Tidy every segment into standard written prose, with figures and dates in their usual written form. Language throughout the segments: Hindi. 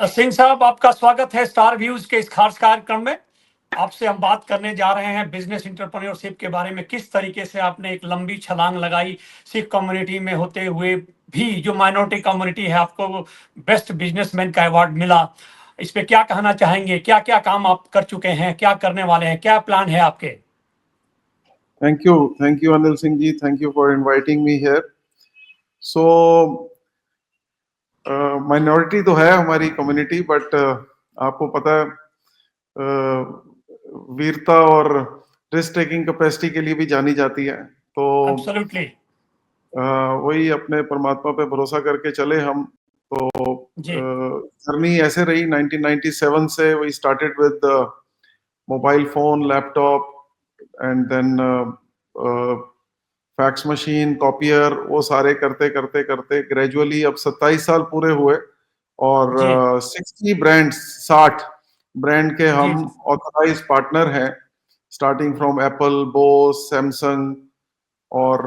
सिंह साहब, आपका स्वागत है स्टार व्यूज के इस खास कार्यक्रम में। आपसे हम बात करने जा रहे हैं बिजनेस एंटरप्रेन्योरशिप के बारे में। किस तरीके से आपने एक लंबी छलांग लगाई सिख कम्युनिटी में होते हुए भी, जो माइनॉरिटी कम्युनिटी है, आपको बेस्ट बिजनेसमैन का अवार्ड मिला। इस पे क्या कहना चाहेंगे? क्या क्या काम आप कर चुके हैं, क्या करने वाले हैं, क्या प्लान है आपके? Thank you, Anil Singh ji. Thank you for inviting me here. So, minority तो है हमारी कम्युनिटी, बट आपको पता है वीरता और रिस्क टेकिंग कैपेसिटी के लिए भी जानी जाती है। तो एब्सोल्युटली वही अपने परमात्मा पे भरोसा करके चले हम। तो जी जर्नी ऐसे रही 1997 से। We started with mobile phone, laptop, and then fax machine, copier, वो सारे करते करते करते ग्रेजुअली अब 27 साल पूरे हुए और जी 60 ब्रांड्स, 60 ब्रांड के जी हम जी ऑथराइज पार्टनर हैं, starting from Apple, Bose, Samsung और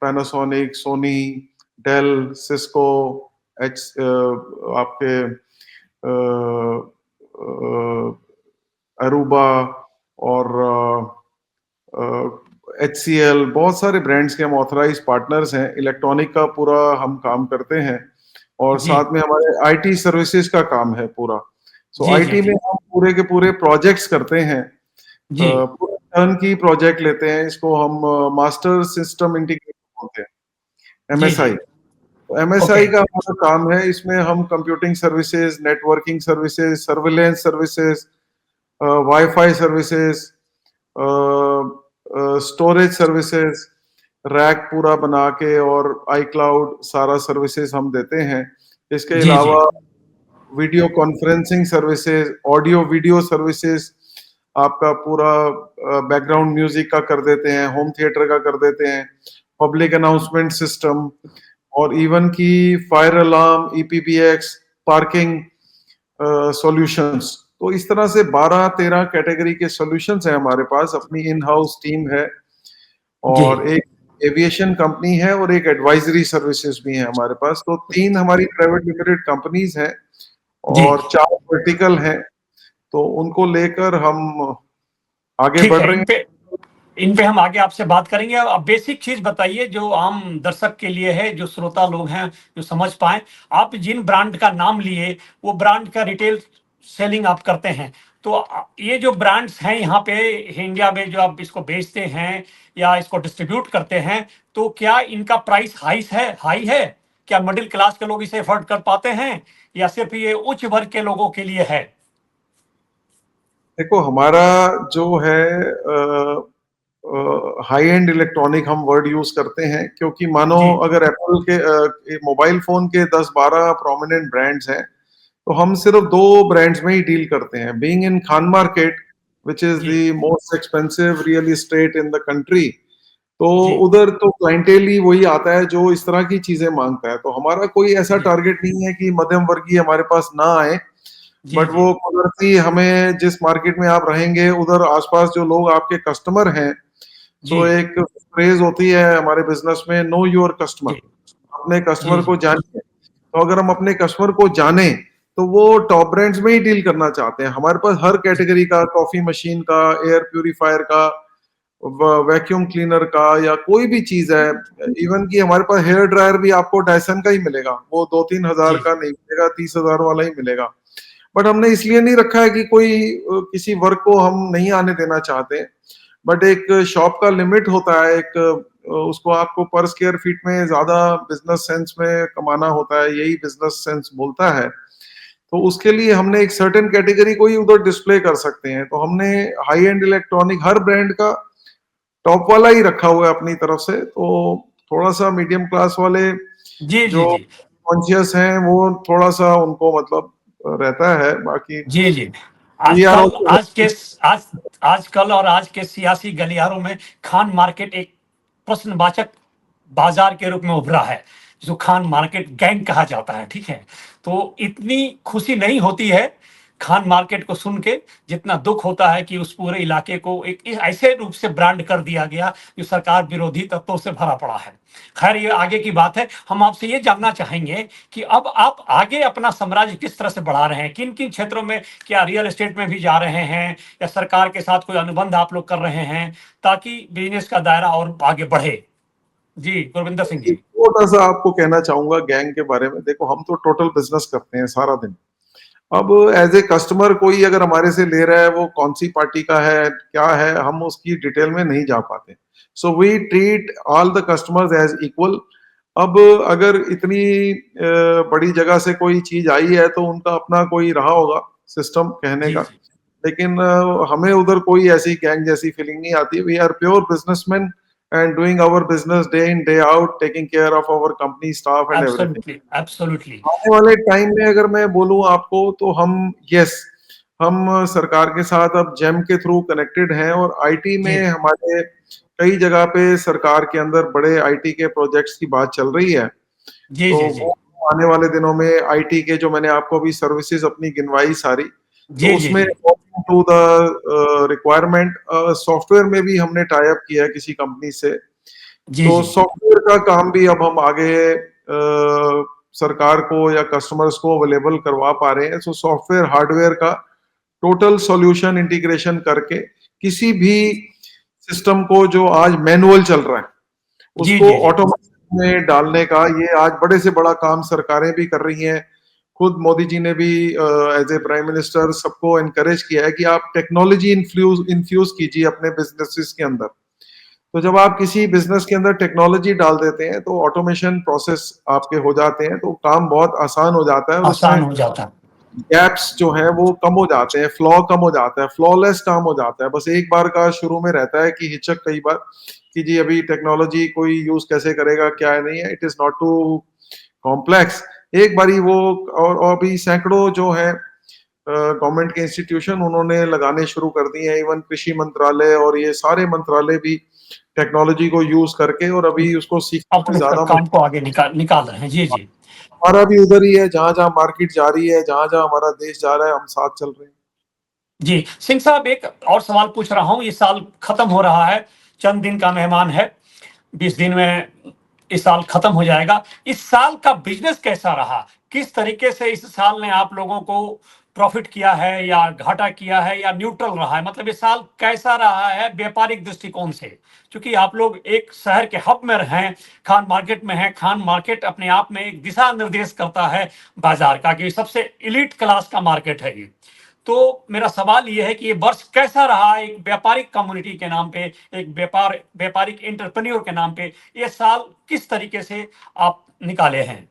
Panasonic, Sony, Dell, Cisco, H आपके अरूबा और HCL, बहुत सारे ब्रांड्स के हम ऑथराइज पार्टनर्स हैं। इलेक्ट्रॉनिक का पूरा हम काम करते हैं और जी साथ में हमारे आईटी सर्विसेज का काम है पूरा। सो जी जी आईटी में जी हम पूरे के पूरे प्रोजेक्ट्स करते हैं, जी पूरे टर्न की प्रोजेक्ट लेते हैं। इसको हम मास्टर सिस्टम इंटीग्रेटर बोलते हैं, जी जी MSI। तो ओके MSI का हमारा काम है, इसमें हम computing services, networking services, surveillance services, wifi services, storage services, rack पूरा बना के और iCloud सारा सर्विसेज हम देते हैं। इसके जी जी अलावा video conferencing services, audio video services, आपका पूरा बैकग्राउंड म्यूजिक का कर देते हैं, होम थिएटर का कर देते हैं, पब्लिक अनाउंसमेंट सिस्टम, और इवन की fire alarm, EPPX, parking solutions. तो इस तरह से 12-13 कैटेगरी के सॉल्यूशंस हैं हमारे पास। अपनी इन हाउस टीम है जी और एक एविएशन कंपनी है और एक एडवाइजरी सर्विसेज भी है हमारे पास। तो 3 हमारी प्राइवेट लिमिटेड कंपनीज हैं जी और 4 वर्टिकल हैं। तो उनको लेकर हम आगे ठीक बढ़ है। रहे हैं। इन पे हम आगे आपसे बात करेंगे। अब बेसिक चीज बताइए जो आम दर्शक के लिए है, जो श्रोता लोग हैं, जो समझ पाए। आप जिन ब्रांड का नाम लिए, वो ब्रांड का रिटेल सेलिंग आप करते हैं। तो ये जो ब्रांड्स हैं यहाँ पे इंडिया में, जो आप इसको बेचते हैं या इसको डिस्ट्रीब्यूट करते हैं, तो क्या इनका प्राइस हाई है? क्या मिडिल क्लास के लोग इसे अफोर्ड कर पाते हैं, या सिर्फ ये उच्च वर्ग के लोगों के लिए है? देखो, हमारा जो है हाई एंड इलेक्ट्रॉनिक हम वर्ड यूज करते हैं, क्योंकि मानो जी अगर एप्पल के मोबाइल फोन के 10-12 प्रोमिनेंट ब्रांड्स हैं, तो हम सिर्फ 2 ब्रांड्स में ही डील करते हैं। Being in Khan market, which is जी the most expensive real estate in the country, तो जी उधर तो क्लाइंटेल ही वही आता है जो इस तरह की चीजें मांगता है। तो हमारा कोई ऐसा जी टारगेट नहीं है कि मध्यम वर्गीय हमारे पास ना आए, जी बट जी वो कुदरती हमें जिस मार्केट में आप रहेंगे उधर आसपास जो लोग आपके कस्टमर हैं, जी सो एक फ्रेज होती है हमारे बिजनेस में, नो योर कस्टमर। जी अपने जी कस्टमर जी को जानिए। तो अगर हम अपने कस्टमर को जाने, तो वो टॉप ब्रांड्स में ही डील करना चाहते हैं। हमारे पास हर कैटेगरी का, कॉफी मशीन का, एयर प्यूरिफायर का, वैक्यूम क्लीनर का, या कोई भी चीज है। इवन कि हमारे पास हेयर ड्रायर भी आपको डायसन का ही मिलेगा, वो 2-3 हजार जी का नहीं मिलेगा, 30,000 वाला ही मिलेगा। बट हमने इसलिए नहीं रखा है कि कोई किसी वर्ग को हम नहीं आने देना चाहते, बट एक शॉप का लिमिट होता है। एक उसको आपको पर स्क्वायर फीट में ज्यादा बिजनेस सेंस में कमाना होता है, यही बिजनेस सेंस बोलता है। तो उसके लिए हमने एक सर्टेन कैटेगरी को ही उधर डिस्प्ले कर सकते हैं। तो हमने high and electronic her brand का टॉप वाला ही रखा हुआ है अपनी तरफ से। तो थोड़ा सा मीडियम क्लास वाले जी जी जो जी कॉन्शियस हैं, वो थोड़ा सा उनको मतलब रहता है। बाकी जी जी वी आर आजकल ऑल्सो। आज आजकल और आज के सियासी गलियारों में खान मार्केट एक प्रश्नवाचक बाजार के रूप में उभरा है, जो खान मार्केट गैंग कहा जाता है। ठीक है, तो इतनी खुशी नहीं होती है खान मार्केट को सुन के जितना दुख होता है कि उस पूरे इलाके को एक ऐसे रूप से ब्रांड कर दिया गया जो सरकार विरोधी तत्वों से भरा पड़ा है। खैर ये आगे की बात है। हम आपसे ये जानना चाहेंगे कि अब आप आगे अपना साम्राज्य किस तरह से बढ़ा रहे हैं, किन किन क्षेत्रों में, क्या रियल एस्टेट में भी जा रहे हैं या सरकार के साथ कोई अनुबंध आप लोग कर रहे हैं ताकि बिजनेस का दायरा और आगे बढ़े। जी गुरविंदर सिंह जी। थोड़ा सा आपको कहना चाहूंगा गैंग के बारे में। देखो हम तो टोटल बिजनेस करते हैं सारा दिन। अब एज ए कस्टमर कोई अगर हमारे से ले रहा है, वो कौन सी पार्टी का है क्या है, हम उसकी डिटेल में नहीं जा पाते। So we treat all the customers as equal. अब अगर इतनी बड़ी जगह से कोई चीज आई है तो उनका अपना कोई रहा होगा सिस्टम कहने जी का, जी लेकिन हमें उधर कोई ऐसी गैंग जैसी फीलिंग नहीं आती। We are pure businessmen and doing our business day in day out, taking care of our company staff and everything. Absolutely absolutely. आने वाले टाइम में अगर मैं बोलूं आपको तो हम सरकार के साथ अब जेम के थ्रू कनेक्टेड हैं और आईटी जी में हमारे कई जगह पे सरकार के अंदर बड़े आईटी के प्रोजेक्ट्स की बात चल रही है। जी तो जी जी वो आने वाले दिनों में आईटी के जो मैंने आपको अभी सर्विसेज अपनी गिनवाई सारी, तो जी जी उसमें जी टू द रिक्वायरमेंट सॉफ्टवेयर में भी हमने टाई अप किया है किसी कंपनी से। जी तो जी सॉफ्टवेयर का काम भी अब हम आगे सरकार को या कस्टमर्स को अवेलेबल करवा पा रहे हैं। सो सॉफ्टवेयर हार्डवेयर का टोटल सॉल्यूशन इंटीग्रेशन करके किसी भी सिस्टम को जो आज मैनुअल चल रहा है जी उसको जी जी ऑटोमेशन में डालने का ये आज बड़े से बड़ा काम सरकारें भी कर रही हैं। खुद मोदी जी ने भी एज ए प्राइम मिनिस्टर सबको एनकरेज किया है कि आप टेक्नोलॉजी इन्फ्यूज कीजिए अपने बिजनेसेस के अंदर। तो जब आप किसी बिजनेस के अंदर टेक्नोलॉजी डाल देते हैं तो ऑटोमेशन प्रोसेस आपके हो जाते हैं, तो काम बहुत आसान हो जाता है और उसमें आसान हो जाता है। गैप्स जो हैं वो कम हो जाते हैं, फ्लॉ कम हो जाता है, फ्लॉलेस काम हो जाता है। बस एक बार का शुरू में रहता है कि हिचक कई बार कि जी अभी टेक्नोलॉजी कोई यूज कैसे करेगा क्या है नहीं है। It is not too complex. एक बारी वो और अभी सैकड़ों जो है गवर्नमेंट के इंस्टीट्यूशन उन्होंने लगाने शुरू कर दिए हैं। इवन कृषि मंत्रालय और ये सारे मंत्रालय भी टेक्नोलॉजी को यूज करके और अभी उसको सीखने में अपने ज्यादा काम को आगे निकाल निकाल रहे हैं। जी जी हमारा भी उधर ही है, जहां जहां मार्केट जा रही है, जहां जहां हमारा देश जा रहा है, हम साथ चल रहे हैं। जी। सिंह साहब एक और सवाल पूछ रहा हूँ। ये साल खत्म हो रहा है, चंद दिन का मेहमान है, 20 दिन में इस साल खत्म हो जाएगा। इस साल का बिजनेस कैसा रहा, किस तरीके से इस साल ने आप लोगों को प्रॉफिट किया है या घाटा किया है या न्यूट्रल रहा है, मतलब ये साल कैसा रहा है व्यापारिक दृष्टिकोण से। क्योंकि आप लोग एक शहर के हब में हैं, खान मार्केट में है। खान मार्केट अपने आप में एक दिशा निर्देश करता है बाजार का कि सबसे इलीट क्लास का मार्केट है ये। तो मेरा सवाल ये है कि ये वर्ष कैसा रहा एक व्यापारिक कम्युनिटी के नाम पे, एक व्यापारिक एंटरप्रेन्योर के नाम पे, ये साल किस तरीके से आप निकाले हैं।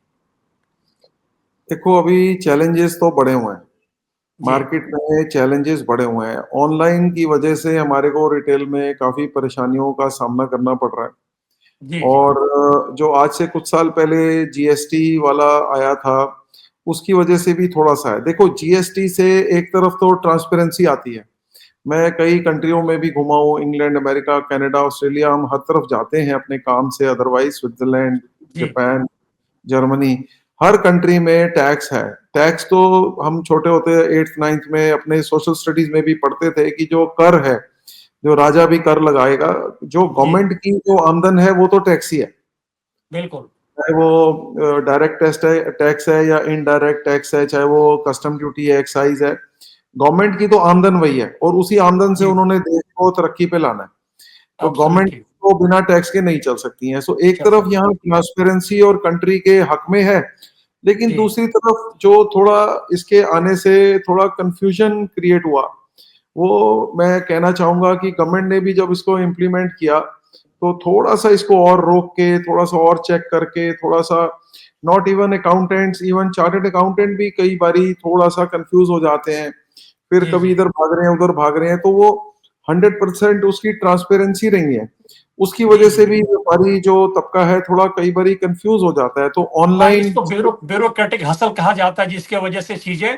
देखो अभी चैलेंजेस तो बड़े हुए हैं, जी मार्केट में चैलेंजेस बढ़े हुए हैं। ऑनलाइन की वजह से हमारे को रिटेल में काफी परेशानियों का सामना करना पड़ रहा है। जी जी और जो आज से कुछ साल पहले जीएसटी वाला आया था उसकी वजह से भी थोड़ा सा है। देखो जीएसटी से एक तरफ तो ट्रांसपेरेंसी आती है। मैं कई कंट्रियों में भी घुमा हूँ, इंग्लैंड, अमेरिका, कनाडा, ऑस्ट्रेलिया, हम हर तरफ जाते हैं अपने काम से। अदरवाइज स्विट्जरलैंड, जी जापान, जर्मनी, हर कंट्री में टैक्स है। टैक्स तो हम छोटे होते 8th 9th में अपने सोशल स्टडीज में भी पढ़ते थे कि जो कर है, जो राजा भी कर लगाएगा, जो जी गवर्नमेंट की जो आमदन है वो तो टैक्स ही है। बिल्कुल। चाहे वो डायरेक्ट टैक्स है या इनडायरेक्ट टैक्स है, चाहे वो कस्टम ड्यूटी है, एक्साइज है, गवर्नमेंट की तो आमदन वही है और उसी आमदन से जी उन्होंने देश को तरक्की पे लाना है। तो गवर्नमेंट एब्सोल्युटली को बिना टैक्स के नहीं चल सकती है। सो एक चल तरफ सकती। यहाँ ट्रांसपेरेंसी और कंट्री के हक में है, लेकिन जी दूसरी तरफ जो थोड़ा इसके आने से थोड़ा कंफ्यूजन क्रिएट हुआ, वो मैं कहना चाहूंगा कि गवर्नमेंट ने भी जब इसको इम्प्लीमेंट किया तो थोड़ा सा इसको और रोक के, थोड़ा सा और चेक करके, थोड़ा सा not even accountants, even chartered accountant भी कई बारी थोड़ा सा कंफ्यूज हो जाते हैं। फिर जी कभी जी इधर भाग रहे हैं उधर भाग रहे हैं, तो वो 100% उसकी ट्रांसपेरेंसी रही है। उसकी जी वजह जी से जी। भी व्यापारी जो तबका है थोड़ा कई बारी कंफ्यूज हो जाता है। तो हाँ ऑनलाइन इसको ब्यूरोक्रेटिक हसल कहा जाता है, जिसके वजह से चीजें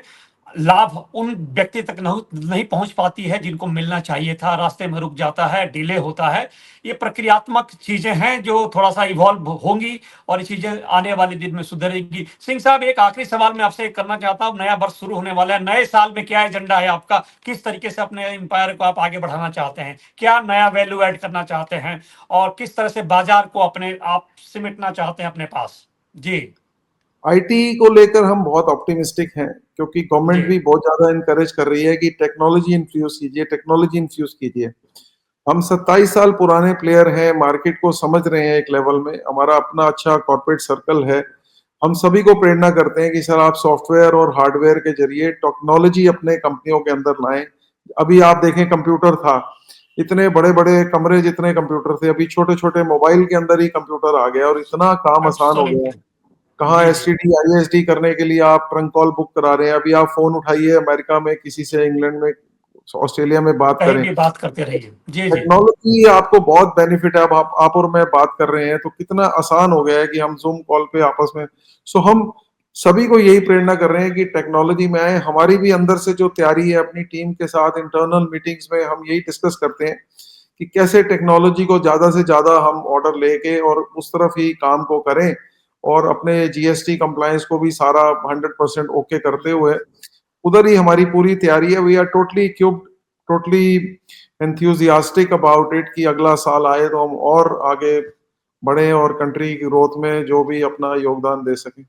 लाभ उन व्यक्ति तक नहीं पहुंच पाती है जिनको मिलना चाहिए था, रास्ते में रुक जाता है, डिले होता है। ये प्रक्रियात्मक चीजें हैं जो थोड़ा सा इवॉल्व होंगी और ये चीजें आने वाले दिन में सुधरेगी। सिंह साहब, एक आखिरी सवाल मैं आपसे करना चाहता हूँ, नया वर्ष शुरू होने वाला है, नए साल में क्या एजेंडा है आपका? किस तरीके से अपने एम्पायर को आप आगे बढ़ाना चाहते हैं? क्या नया वैल्यू ऐड करना चाहते हैं और किस तरह से बाजार को अपने आप सिमटना चाहते हैं अपने पास? जी। आईटी को लेकर हम बहुत ऑप्टिमिस्टिक हैं, क्योंकि जी। गवर्नमेंट भी बहुत ज्यादा इनकरेज कर रही है कि टेक्नोलॉजी इन्फ्यूज कीजिए, टेक्नोलॉजी इन्फ्यूज कीजिए। हम 27 साल पुराने प्लेयर हैं, मार्केट को समझ रहे हैं एक लेवल में, हमारा अपना अच्छा कॉर्पोरेट सर्कल है। हम सभी को प्रेरणा करते हैं कि सर आप सॉफ्टवेयर और हार्डवेयर के जरिए टेक्नोलॉजी अपने कंपनियों के अंदर लाएं। अभी आप देखें, कंप्यूटर था, इतने बड़े बड़े कमरे जितने कंप्यूटर थे, अभी छोटे छोटे मोबाइल के अंदर ही कंप्यूटर आ गया और इतना काम आसान हो गया है। एब्सोल्युटली। कहाँ जी जी। एसटीडी आईएसडी करने के लिए आप ट्रंक कॉल बुक करा रहे हैं, अभी आप फोन उठाइए अमेरिका में किसी से, इंग्लैंड में, ऑस्ट्रेलिया में बात कहीं करें। भी बात करते रहिए। जी जी। टेक्नोलॉजी आपको बहुत बेनिफिट है। अब आप और मैं बात कर रहे हैं तो कितना आसान हो गया है कि हम जूम कॉल पे आपस में, सो हम सभी को यही प्रेरणा कर रहे हैं कि टेक्नोलॉजी में आए। हमारी भी अंदर से जो तैयारी है, अपनी टीम के साथ इंटरनल मीटिंग्स में हम यही डिस्कस करते हैं कि कैसे टेक्नोलॉजी को ज्यादा से ज्यादा हम ऑर्डर लेके और उस तरफ ही काम को करें, और अपने जीएसटी कंप्लायंस को भी सारा 100% ओके करते हुए उधर ही हमारी पूरी तैयारी है। We are totally equipped, totally enthusiastic about it कि अगला साल आए तो हम और आगे बढ़े और कंट्री की ग्रोथ में जो भी अपना योगदान दे सकें।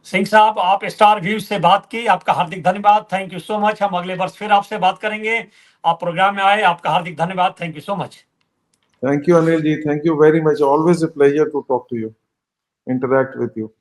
सिंह साहब, आप स्टार व्यूज से बात की, आपका हार्दिक धन्यवाद। Thank you so much. हम अगले वर्ष फिर आपसे बात करेंगे। आप प्रोग्राम में आए, आपका हार्दिक धन्यवाद। Thank you so much. Thank you Anil ji, thank you very much, always a pleasure to talk to you, interact with you.